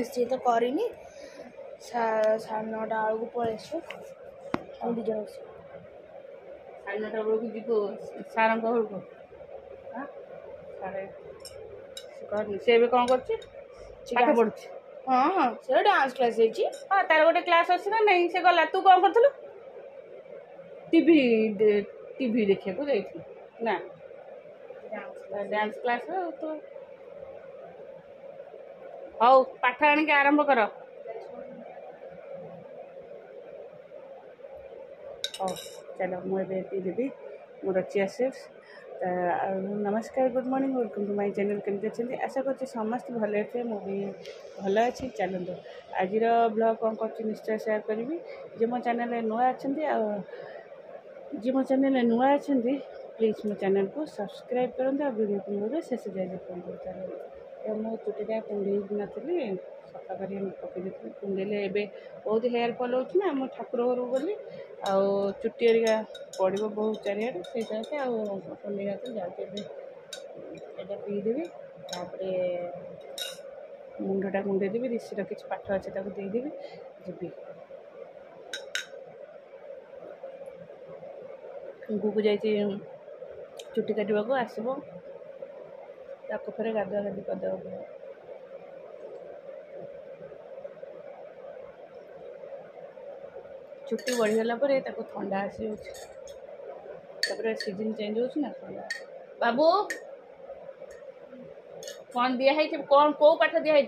सी तो करनी 9:30 बेलू पलि हम दी जन 9:30 बेलू जीव सार घर को सी कौन कर पढ़ु हाँ हाँ से डांस क्लास हाँ तार गोटे क्लास अच्छी ना नहीं से गला तू कौन करूँ टीवी टीवी देखा जाइए ना डांस क्लास तो हौ पाठ आणिक आरंभ कर हौ चलो मुझे देवी मोर चिया सिड्स नमस्कार good morning welcome to my channel केमती अच्छे आशा कर समस्त भले थे मु भी भल अच्छी चलते आज ब्लॉग कौन कर निश्चय सेयार करी जे मो चैनल नुआ अच्छा जी मो चैनल नुआ अच्छा प्लीज मो चैनल को सब्सक्राइब करते वीडियो को मोर शेष जाए देखते मो चुटीटा कुंडे नी सफा कर पकई देती कुंडेले एवं बहुत हेयर फॉल होना मो ठाकुर घर गली आउ चुटी हरिका पड़ो बहुत चारिड़े से कुंडे जाते यहाँ पीदेवी तापर मुंडटा कुंडेदेवी ऋषिर किसी पाठ अच्छे देदेवी जी गुकु जाइए चुटी काटा को आसब ताको फेर गाधुआ गाधि करदे चुट्टी बढ़ीगला ठंडा आसी सीजन चेंज हो ठंडा बाबू कौन दिखाई कौन कौ पाठ दिखाई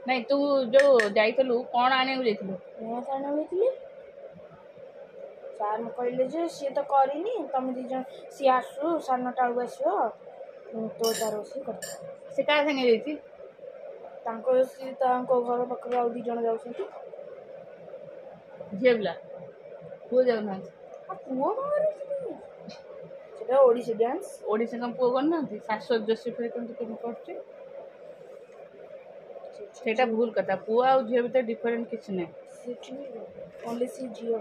नहीं तू जो जाइलु कौन आने जाइए सार कहले जे सी तो करनी तुम दी जन सी आसु 9:30 बेलू आसो तो तार रोषे कर से क्या संगे घर पाखे आउ 2 जन जाऊँ झील पिला पुओ जाऊना पुओ कौन ओडिसी डांस ओडिसी कम पुओ करना शाश्वत जोशी फिर कम कर भूल कथा पुओ आ झील भीतर डिफरेंट किसी ना ओनली सी झील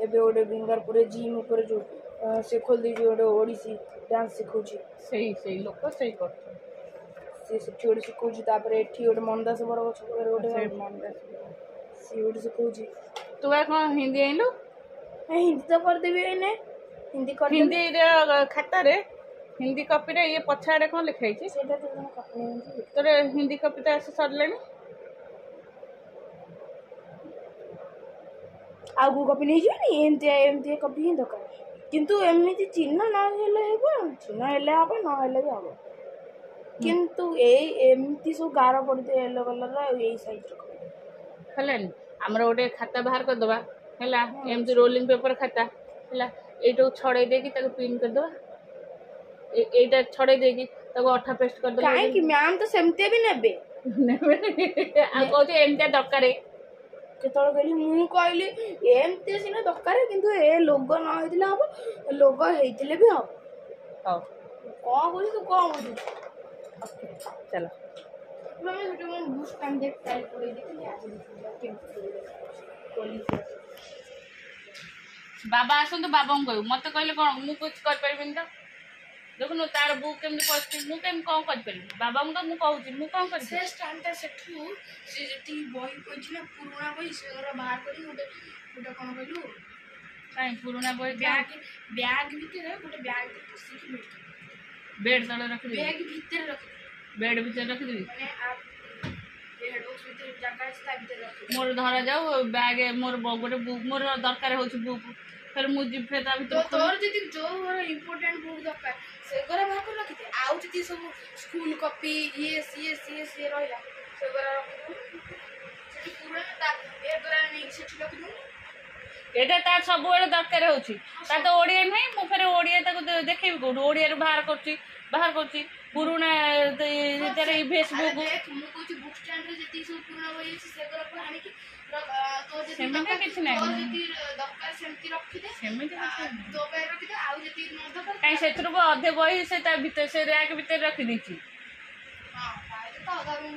एबे गोटे बिंगारपुर जिम उपर जो से खोल दी गोटे ओडिसी डांस सिखौ से लोक से कर सी गोटे सिखौ एठी गोटे मंदास बर गछ गोटे सी गोटे सिखौ तू कौन हिंदी आइलु हिंदी तो करदेवी हिंदी कर हिंदी खाता रे हिंदी कॉपी रे ये पछाड़े कौन लिखाई तोर हिंदी कॉपी तो आस सरले आगु कॉपी नहीं जीवनी एमती कॉपी ही दरकार किंतु एमती चिन्ह ना चिन्ह हेले हम ना हेले भी हम किंतु एमती सब गार पड़ते येलो कलर यही साइज हेलानी आमर गोटे खाता बाहर करदे है एमती रोलिंग पेपर खाता है ये छड़े देकी पिन करदे एटा छड़े देकी अठा पेस्ट करदे कहीं मैम तो सेमती भी नेबे कहते एमती दरकार केतल कहली मु कहली एमती सीना दरकार किंतु ए लोगो न होइतिले हम लोगो हेइतिले भी हम हां कौन बोली तू कौन बोली चलो मैं छोटे बूस्ट टाइम देख टाइप कर देखली आज बाबा आसतु बाबा कहू मत कहले कौन मु कुछ कर परबिन तो देखुन तार बुक केमती पड़ती मु केम कौन कर परबि बाबा तो मु कहूची मु कौन कर से स्टाइम ता सेठू से जति बही कोछि ना पुराना बही से घर बाहर करी गोटे गोटे कोन कहलु काई पुराना बही बैग भीतर गोटे बैग पसी की बेड तले रख दे बैग भीतर रख बेड भीतर रख दे माने आप बेड बॉक्स भीतर जगह स्था भीतर रख मोर धरा जाऊ बैग मोर गोटे बुक मोर दरकार होची बुक फिर मु जी फेर ता तो तोर जति जो इंपोर्टेंट बुक दरकार से घर बाहर कर रखते आउ जति सब स्कूल कॉपी ये सी रहला से घर रख से पूरा ता ए घर नहीं से रख दूं एटा तार सब बेले दरकार होची ता तो ओडिया नहीं मु फेर ओडिया ताको देखेबी को ओडिया रे बाहर करची पुराना तेरे फेसबुक देख मु कुछ बुक स्टैंड रे जति सब पुराना बही से घर को आनी की तो जति दरकार किछ नहीं तो जति दरकार सेमती रखि दे सेमती तो पे रखि दे आउ जति न दरकार काई सेत्रु को अधे बही से ता भीतर से रैक भीतर रखि दीची हां फायदा तो आधा में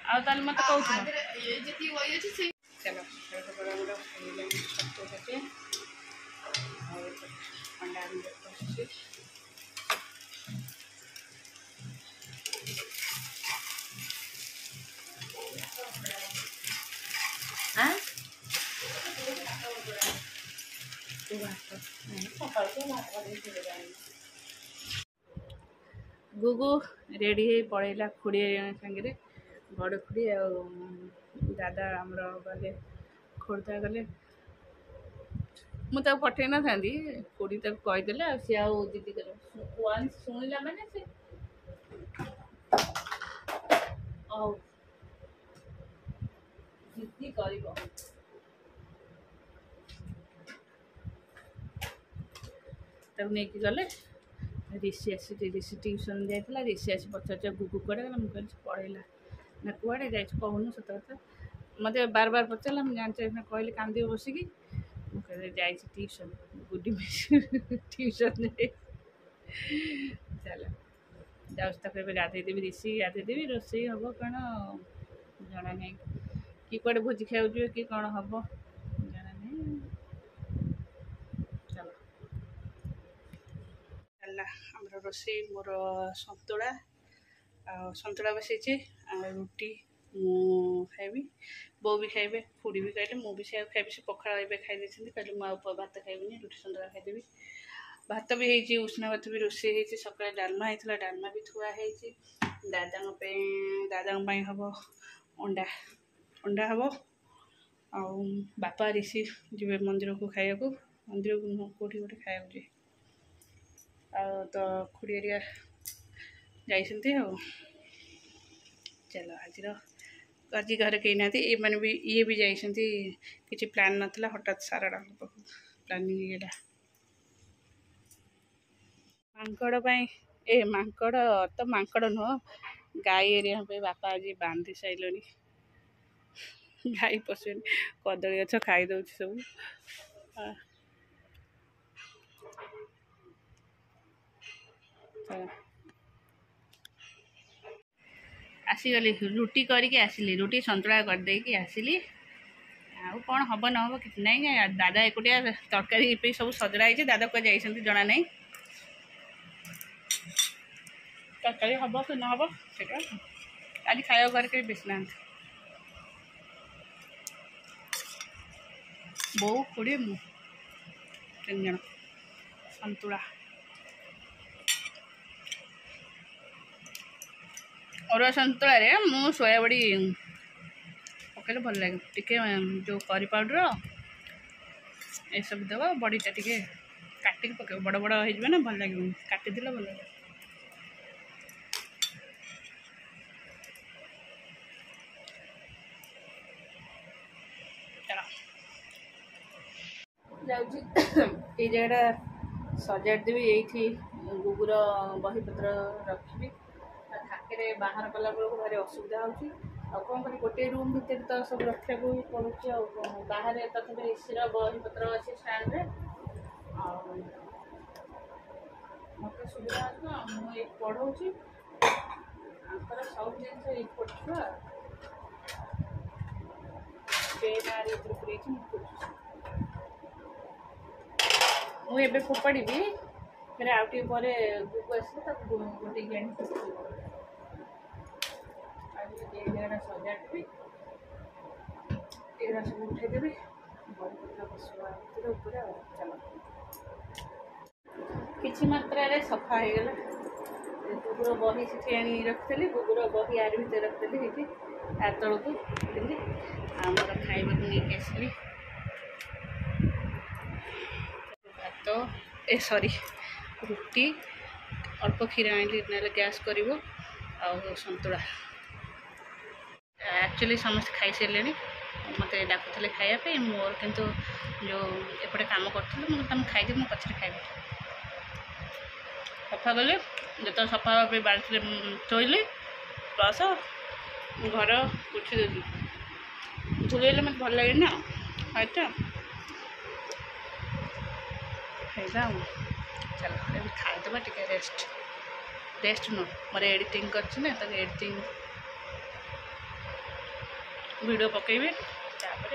आ ताल मत कहू ये जति बही अछि से चलो अंडा आमलेट बसुଛି। हाँ गुगु रेडी हो पड़ेगा खुड़ी सांगे बड़ खुड़ी आ दादा आमर गले खोर्धा गले मुझे पठे न था खुड़ी तक कहीदेले सी आदि कले वंस शुणिला मैंने से जिद्दी कर गले ऋषि आसी ऋषि ट्यूशन जाइला ऋषि आसी पचार गुगु कड़े गला मुझे पढ़ेला ना कड़े जा कहूनु सत कथा मत बार बार पचारा मुझे जान कहली कांदी बसिकी मुझे जाए ट्यूशन गुडी ट्यूशन चल जाऊँ गाधेदेवी ऋषि गाधेदेवी रोषे हम कौन जना नहीं कि कड़े भोजी खाऊ कि कौन हम जना नहीं चलो चलना आमर रोषे मोर सतुला सतुला बसई रुटी मु खाइबी बो भी खाइबे खुड़ी भी खाइले मु भी से खाइबी से पखाड़ ए खाई कहले मुझे भात खाइबी रुटी सतुला खाइदेवी भात भी होती उष्णा भात भी रोषे होती सका डालमा होता डालमा भी थुआई दादा हम अंडा अंडा हम आ बापा ऋषि जी मंदिर को खाया मंदिर को कौटी गोटे खाया तो खुड़िया जाइए चलो आज घर कहीं ना ये भी ये भी जाइए किसी प्लान नाला हठात सारा प्लानिंग मांकड़ ए मांकड़ तो मांकड़ नुह गाई एरिया पे बापा आज बांधी सारे गाई पशु कदली गछ खाईदे सब आसीगली रुटी करके आसिली रुटी सतुला करदे आसिली आ कौन हम न हम कि ना दादा एकुटिया तरकारी सब सजड़ा दादा को जाइए जना नहीं तरकारी हम कि न हम से आज खाया घर कहीं बेस ना बो खुड़ी मु तीन जन सतुला और सतुला मु सोया बड़ी पकड़े भल लगे टी जो करी पाउडर ये सब देव बड़ीटा टी काटिक पक बड़ बड़ हो ना भल लगे काटिदे भल लगे ये जगह सजाड़ देवी ये गुगुर बहीपत्र रखी थाके बाहर कला बेलू भारी असुविधा होती कर गोटे रूम भितर तो सब रखा पड़ुचे बाहर तथा एसी बहीपत्र अच्छे स्टाण्ड मत सुविधा मुझे पढ़ाऊँगी सब जिन रिपोर्ट छुआ मुझे फोपाड़ी फिर आउटे गुगु आस गोटे जगह सजाड़ी ये सब उठेदेवी चलो किसी मात्रा सफा हो गला गुगुर बही से रखी गुगुर बही आर भर रखी ये आर तल को आमर खाइबा नहीं आसली भात ए सॉरी रुटी अल्प क्षीर आनी ना गैस कर सतुला एक्चुअली समस्त खाई सारे मत डाकुले खायापी मोर किंतु जो एपटे काम करूँ मुझे खाई मुझे पचर खाइबी सफा कले जो सफा बाल्टी थोली प्लस घर पोछी देली धुले मत भल लगे ना खाइटा खाइबा चलो खाईदे टे रेस्ट रेस्ट नो मोर एडिटिंग कर एडिटिंग वीडियो पकेबी तापर